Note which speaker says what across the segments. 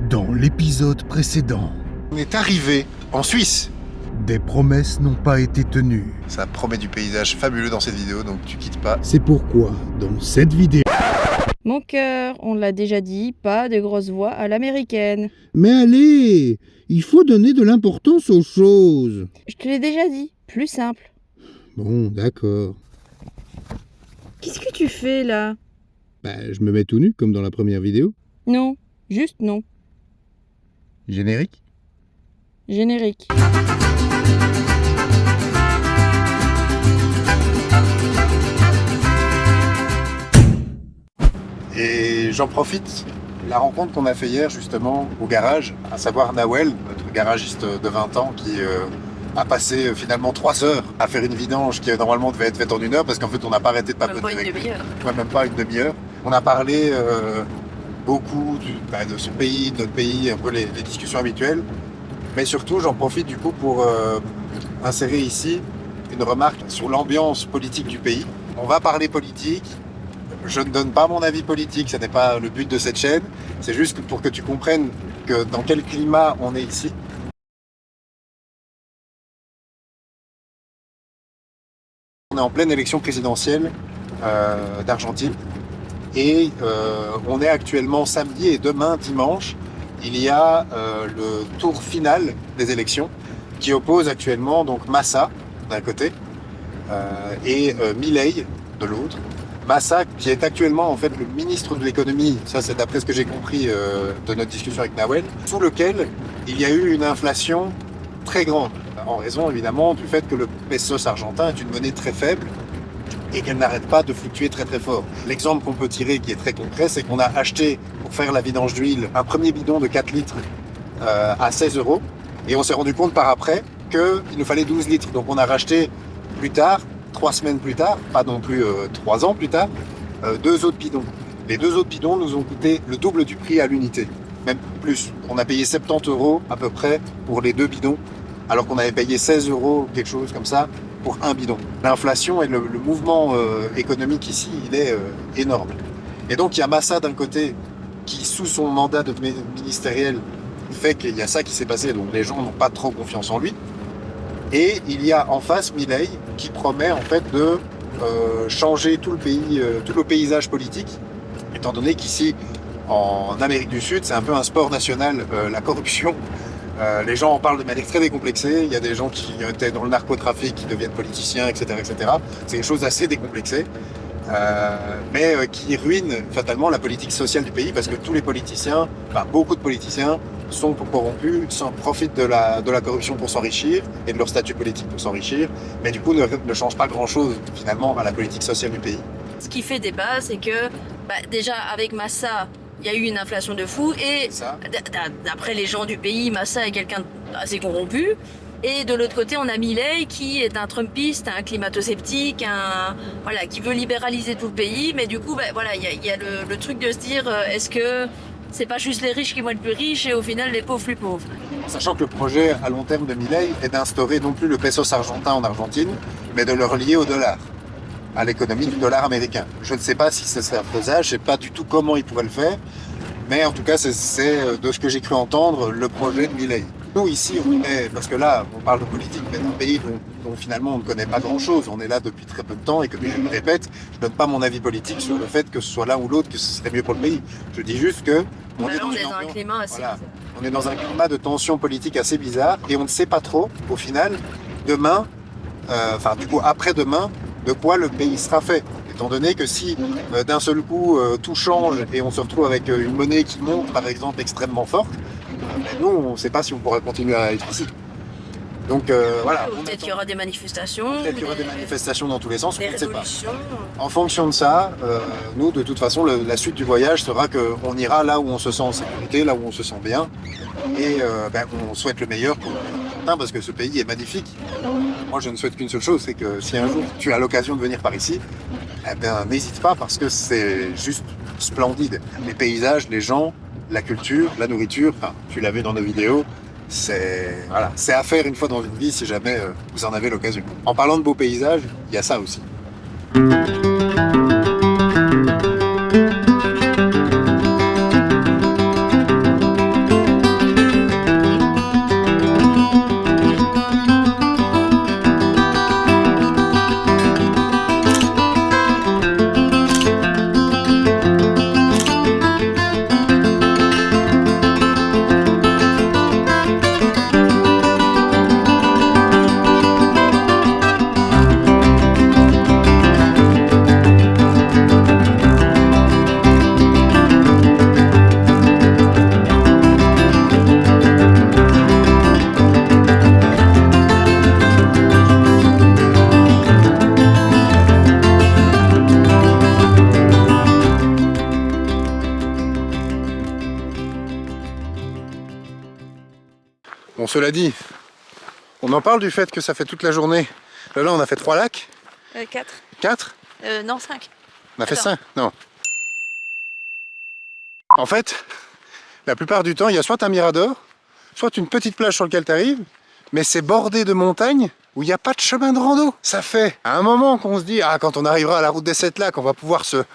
Speaker 1: Dans l'épisode précédent,
Speaker 2: On est arrivé en Suisse.
Speaker 1: des promesses n'ont pas été tenues.
Speaker 2: Ça promet du paysage fabuleux dans cette vidéo, donc tu quittes pas.
Speaker 1: C'est pourquoi, dans cette vidéo...
Speaker 3: Mon cœur, on l'a déjà dit, pas de grosses voix à l'américaine.
Speaker 4: Mais allez, il faut donner de l'importance aux choses.
Speaker 3: Je te l'ai déjà dit, plus simple.
Speaker 4: Bon, d'accord.
Speaker 3: Qu'est-ce que tu fais là?
Speaker 4: Je me mets tout nu, comme dans la première vidéo.
Speaker 3: Non, juste non.
Speaker 2: Générique.
Speaker 3: Générique.
Speaker 2: Et j'en profite, la rencontre qu'on a fait hier justement au garage, à savoir Nawel, notre garagiste de 20 ans qui a passé finalement 3 heures à faire une vidange qui normalement devait être faite en 1 heure parce qu'en fait on n'a pas arrêté de papoter avec lui. Ouais, même pas une demi-heure. On a parlé beaucoup de son pays, de notre pays, un peu les discussions habituelles. Mais surtout j'en profite du coup pour insérer ici une remarque sur l'ambiance politique du pays. On va parler politique. Je ne donne pas mon avis politique, ce n'est pas le but de cette chaîne. C'est juste pour que tu comprennes que dans quel climat on est ici. On est en pleine élection présidentielle d'Argentine. Et on est actuellement samedi et demain, dimanche, il y a le tour final des élections qui oppose actuellement donc Massa d'un côté et Milei de l'autre. Massa, qui est actuellement en fait le ministre de l'économie, ça c'est d'après ce que j'ai compris de notre discussion avec Nawel, sous lequel il y a eu une inflation très grande, en raison évidemment du fait que le pesos argentin est une monnaie très faible et qu'elle n'arrête pas de fluctuer très très fort. L'exemple qu'on peut tirer qui est très concret, c'est qu'on a acheté pour faire la vidange d'huile un premier bidon de 4 litres à 16 € et on s'est rendu compte par après qu'il nous fallait 12 litres. Donc on a racheté plus tard, 3 semaines plus tard, pas non plus 3 ans plus tard, 2 autres bidons. Les 2 autres bidons nous ont coûté le double du prix à l'unité, même plus. On a payé 70 € à peu près pour les 2 bidons, alors qu'on avait payé 16 €, quelque chose comme ça, pour un bidon. L'inflation et le mouvement économique ici, il est énorme. Et donc il y a Massa d'un côté qui, sous son mandat de ministériel, fait qu'il y a ça qui s'est passé, donc les gens n'ont pas trop confiance en lui. Et il y a en face Milei qui promet en fait de changer tout le pays, tout le paysage politique, étant donné qu'ici, en Amérique du Sud, c'est un peu un sport national, la corruption. Les gens en parlent de manière très décomplexée. Il y a des gens qui étaient dans le narcotrafic, qui deviennent politiciens, etc., etc. C'est des choses assez décomplexées, mais qui ruinent fatalement la politique sociale du pays, parce que tous les politiciens, enfin beaucoup de politiciens, sont corrompus, profitent de la corruption pour s'enrichir et de leur statut politique pour s'enrichir, mais du coup ne changent pas grand-chose finalement à la politique sociale du pays.
Speaker 5: Ce qui fait débat, c'est que déjà avec Massa, il y a eu une inflation de fou et d'après les gens du pays, Massa est quelqu'un assez corrompu. Et de l'autre côté, on a Milei qui est un trumpiste, un climato-sceptique, qui veut libéraliser tout le pays. Mais du coup, il y a le truc de se dire, est-ce que c'est pas juste les riches qui vont être plus riches et au final les pauvres plus pauvres?
Speaker 2: Sachant que le projet à long terme de Milei est d'instaurer non plus le pesos argentin en Argentine, mais de le relier au dollar, à l'économie du dollar américain. Je ne sais pas si c'est faisable, je ne sais pas du tout comment il pourrait le faire, mais en tout cas c'est de ce que j'ai cru entendre le projet de Milei. Nous ici, parce que là on parle de politique, mais d'un pays dont finalement on ne connaît pas grand-chose, on est là depuis très peu de temps et comme je le répète, je ne donne pas mon avis politique sur le fait que ce soit l'un ou l'autre, que ce serait mieux pour le pays. Je dis juste que on est dans
Speaker 5: un climat assez bizarre.
Speaker 2: On est dans un climat de tension politique assez bizarre et on ne sait pas trop, au final, demain, après-demain, de quoi le pays sera fait. Étant donné que si d'un seul coup tout change et on se retrouve avec une monnaie qui monte par exemple extrêmement forte, nous on ne sait pas si on pourra continuer à être ici. Donc voilà.
Speaker 5: Peut-être qu'il y aura des manifestations.
Speaker 2: Peut-être qu'il y aura des manifestations dans tous les sens, on ne sait pas. En
Speaker 5: En
Speaker 2: fonction de ça, nous de toute façon la suite du voyage sera qu'on ira là où on se sent en sécurité, là où on se sent bien. Et on souhaite le meilleur pour l'Argentin parce que ce pays est magnifique. Moi je ne souhaite qu'une seule chose, c'est que si un jour tu as l'occasion de venir par ici, n'hésite pas parce que c'est juste splendide. Les paysages, les gens, la culture, la nourriture, tu l'as vu dans nos vidéos, c'est à faire une fois dans une vie si jamais vous en avez l'occasion. En parlant de beaux paysages, il y a ça aussi. Bon, cela dit, on en parle du fait que ça fait toute la journée. Là, on a fait 3 lacs.
Speaker 5: 4.
Speaker 2: 4?
Speaker 5: Non, 5.
Speaker 2: On a fait
Speaker 5: Attends.
Speaker 2: 5? Non. En fait, la plupart du temps, il y a soit un mirador, soit une petite plage sur laquelle tu arrives, mais c'est bordé de montagnes où il n'y a pas de chemin de rando. Ça fait à un moment qu'on se dit, ah, quand on arrivera à la route des 7 lacs, on va pouvoir se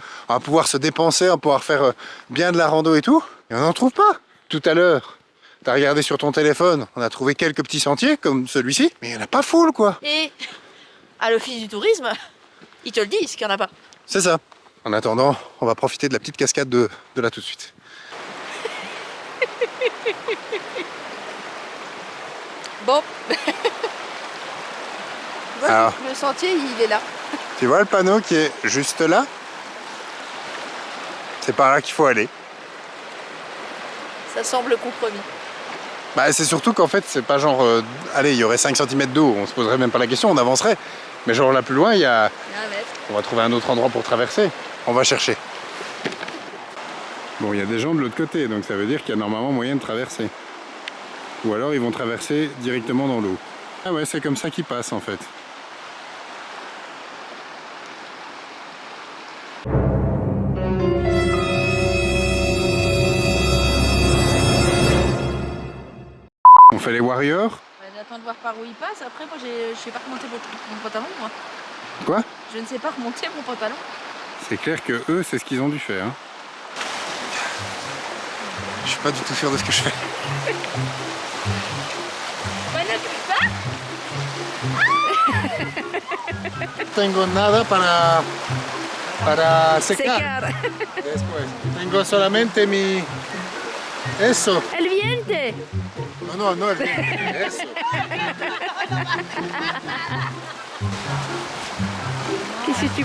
Speaker 2: dépenser, on va pouvoir faire bien de la rando et tout, et on n'en trouve pas. Tout à l'heure, tu as regardé sur ton téléphone, on a trouvé quelques petits sentiers comme celui-ci, mais il n'y en a pas full, quoi.
Speaker 5: Et à l'office du tourisme, ils te le disent qu'il n'y en a pas.
Speaker 2: C'est ça. En attendant, on va profiter de la petite cascade de là tout de suite.
Speaker 5: Bon.
Speaker 2: Alors.
Speaker 5: Le sentier, il est là.
Speaker 2: Tu vois le panneau qui est juste là? C'est par là qu'il faut aller.
Speaker 5: Ça semble compromis.
Speaker 2: Bah, c'est surtout qu'en fait, c'est pas genre... allez, il y aurait 5 cm d'eau, on se poserait même pas la question, on avancerait. Mais genre là plus loin, il y a...
Speaker 5: Il y a 1 mètre.
Speaker 2: On va trouver un autre endroit pour traverser. On va chercher. Bon, il y a des gens de l'autre côté, donc ça veut dire qu'il y a normalement moyen de traverser. Ou alors ils vont traverser directement dans l'eau. Ah ouais, c'est comme ça qu'ils passent en fait. On fait les warriors.
Speaker 5: Ouais, j'attends de voir par où il passe. Après, moi, je sais pas remonter mon pantalon, moi.
Speaker 2: Quoi?
Speaker 5: Je ne sais pas remonter mon pantalon.
Speaker 2: C'est clair que eux, c'est ce qu'ils ont dû faire. Hein. Je suis pas du tout sûr de ce que je fais. Tengo nada para secar. Después. Tengo solamente mi... Eso.
Speaker 5: El viente.
Speaker 2: No, el viento. Eso.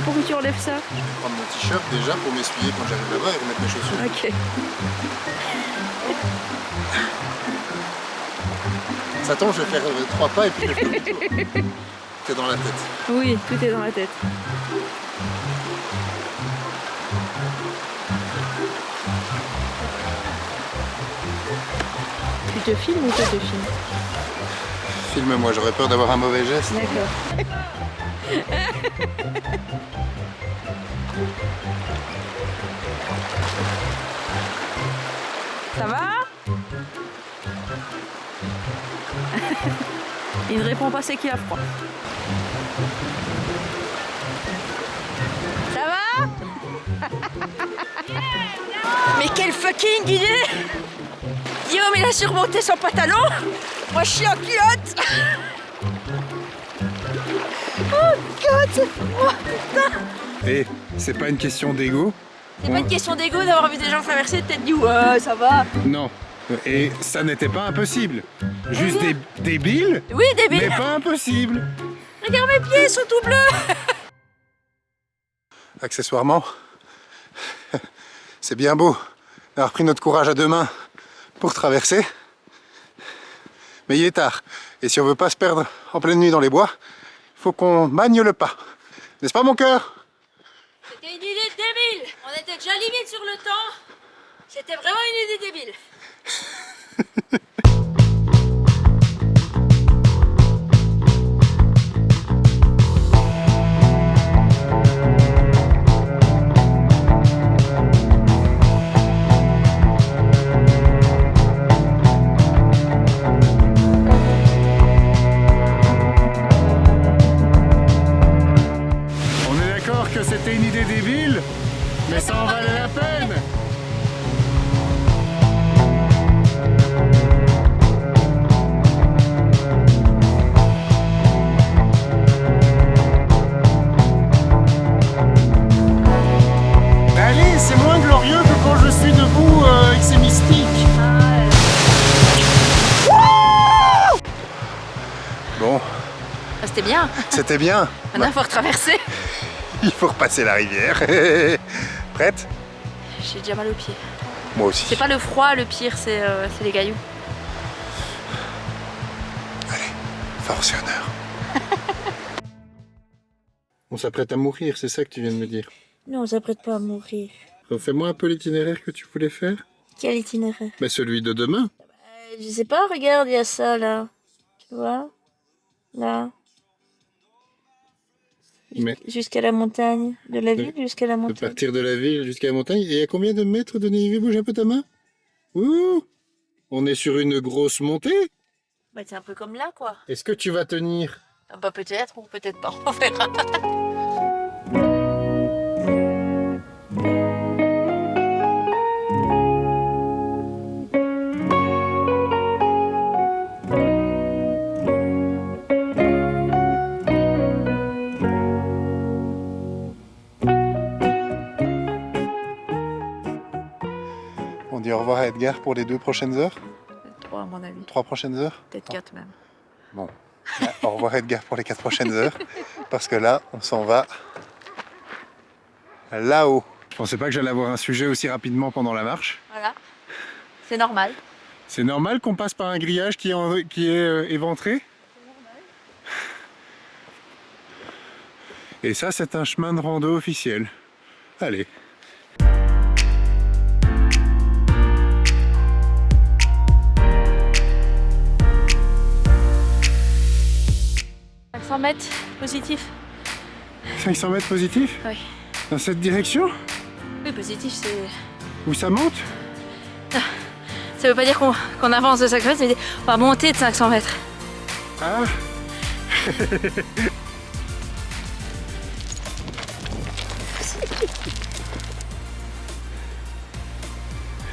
Speaker 3: Pourquoi tu enlèves ça?
Speaker 2: Je vais prendre mon t-shirt déjà pour m'essuyer quand j'arrive là-bas et remettre mes chaussures.
Speaker 3: Ok.
Speaker 2: Ça tombe, je vais faire 3 pas et puis je vais faire le tour. C'est dans la tête.
Speaker 3: Oui, tout est dans la tête. Tu te filmes ou toi te filmes?
Speaker 2: Filme-moi, j'aurais peur d'avoir un mauvais geste.
Speaker 3: D'accord. Ça va? Il ne répond pas, c'est qu'il a froid.
Speaker 5: Ça va? Mais quel fucking idée! Guillaume, il a surmonté son pantalon. Moi, je suis en culotte. Oh God! Oh putain!
Speaker 2: Et c'est pas une question d'ego.
Speaker 5: C'est pas une question d'ego d'avoir vu des gens traverser, peut-être dit ouais, ça va.
Speaker 2: Non. Et ça n'était pas impossible. Juste des débiles,
Speaker 5: Oui, débile.
Speaker 2: mais pas impossible.
Speaker 5: Regarde mes pieds, ils sont tout bleus.
Speaker 2: Accessoirement, c'est bien beau d'avoir pris notre courage à 2 mains pour traverser. Mais il est tard. Et si on veut pas se perdre en pleine nuit dans les bois, il faut qu'on magne le pas. N'est-ce pas, mon cœur?
Speaker 5: C'était une idée débile. On était déjà limite sur le temps. C'était vraiment une idée débile.
Speaker 2: On est d'accord que c'était une idée débile, mais ça en valait la peine. Allez, c'est moins glorieux que quand je suis debout et que c'est mystique. Bon,
Speaker 5: Ah, c'était bien.
Speaker 2: c'était bien.
Speaker 5: Maintenant, il faut retraverser.
Speaker 2: Il faut repasser la rivière. Prête?
Speaker 5: J'ai déjà mal aux pieds.
Speaker 2: Moi aussi.
Speaker 5: C'est pas le froid le pire, c'est les cailloux.
Speaker 2: Allez, force et honneur. On s'apprête à mourir, c'est ça que tu viens de me dire.
Speaker 5: Non, on s'apprête pas à mourir.
Speaker 2: Fais-moi un peu l'itinéraire que tu voulais faire.
Speaker 5: Quel itinéraire?
Speaker 2: Mais celui de demain.
Speaker 5: Je sais pas, regarde, il y a ça là. Tu vois? Là.
Speaker 2: Mais-
Speaker 5: Jusqu'à la montagne. De la ville jusqu'à la
Speaker 2: De
Speaker 5: montagne.
Speaker 2: partir de la ville jusqu'à la montagne. Et à combien de mètres de dénivelé? Bouge un peu ta main. Ouh, on est sur une grosse montée.
Speaker 5: Bah, c'est un peu comme là, quoi.
Speaker 2: Est-ce que tu vas tenir?
Speaker 5: Ah bah, peut-être ou peut-être pas. On verra.
Speaker 2: On dit au revoir à Edgar pour les 2 prochaines heures?
Speaker 5: 3 à mon avis.
Speaker 2: 3 prochaines heures?
Speaker 5: Peut-être 4 même.
Speaker 2: Bon. Là, au revoir Edgar pour les 4 prochaines heures. Parce que là, on s'en va là-haut. Je pensais pas que j'allais avoir un sujet aussi rapidement pendant la marche.
Speaker 5: Voilà. C'est normal.
Speaker 2: C'est normal qu'on passe par un grillage qui est éventré? Et ça, c'est un chemin de rando officiel. Allez.
Speaker 5: 500 mètres positif.
Speaker 2: 500 mètres positifs?
Speaker 5: Oui.
Speaker 2: Dans cette direction?
Speaker 5: Oui, positif, c'est.
Speaker 2: Où ça monte?
Speaker 5: Ça veut pas dire qu'on avance de 500 mètres, mais on va monter de 500 mètres.
Speaker 2: Ah.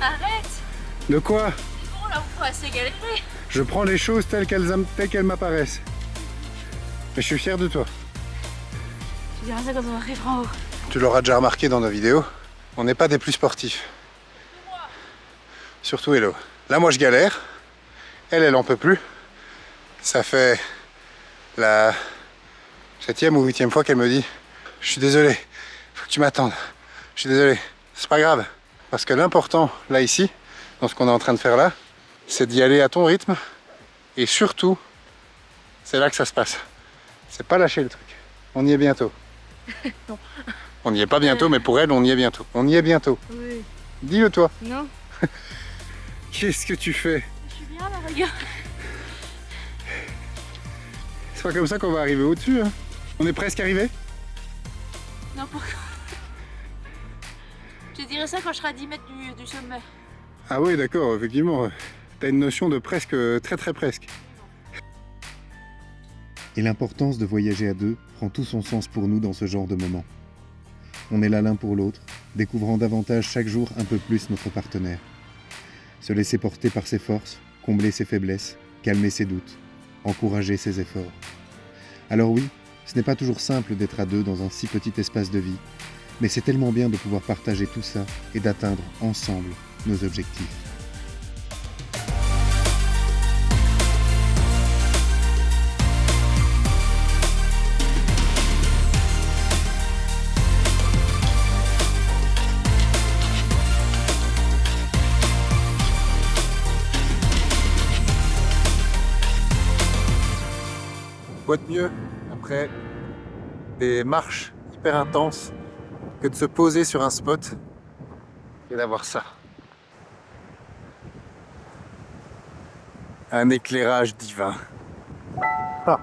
Speaker 5: Arrête!
Speaker 2: De quoi?
Speaker 5: Bon, là, on peut assez galérer.
Speaker 2: Je prends les choses telles qu'elles m'apparaissent. Mais je suis fier de toi.
Speaker 5: Tu diras ça quand on arrivera en haut.
Speaker 2: Tu l'auras déjà remarqué dans nos vidéos, on n'est pas des plus sportifs. Surtout Hello. Là, moi, je galère. Elle en peut plus. Ça fait la 7e ou 8e fois qu'elle me dit « Je suis désolé, faut que tu m'attendes. Je suis désolé. » C'est pas grave. Parce que l'important, là, ici, dans ce qu'on est en train de faire là, c'est d'y aller à ton rythme. Et surtout, c'est là que ça se passe. C'est pas lâcher le truc. On y est bientôt.
Speaker 5: Non.
Speaker 2: On n'y est pas bientôt, mais pour elle, on y est bientôt. On y est bientôt.
Speaker 5: Oui.
Speaker 2: Dis-le toi.
Speaker 5: Non.
Speaker 2: Qu'est-ce que tu fais?
Speaker 5: Je suis bien là, regarde.
Speaker 2: C'est pas comme ça qu'on va arriver au-dessus. Hein. On est presque arrivé.
Speaker 5: Non, pourquoi? Je dirais ça quand je serai à 10 mètres du sommet.
Speaker 2: Ah oui, d'accord, effectivement. T'as une notion de presque, très très presque.
Speaker 4: Et l'importance de voyager à deux prend tout son sens pour nous dans ce genre de moment. On est là l'un pour l'autre, découvrant davantage chaque jour un peu plus notre partenaire. Se laisser porter par ses forces, combler ses faiblesses, calmer ses doutes, encourager ses efforts. Alors oui, ce n'est pas toujours simple d'être à deux dans un si petit espace de vie, mais c'est tellement bien de pouvoir partager tout ça et d'atteindre ensemble nos objectifs.
Speaker 2: Quoi de mieux après des marches hyper intenses que de se poser sur un spot et d'avoir ça. Un éclairage divin. Ah.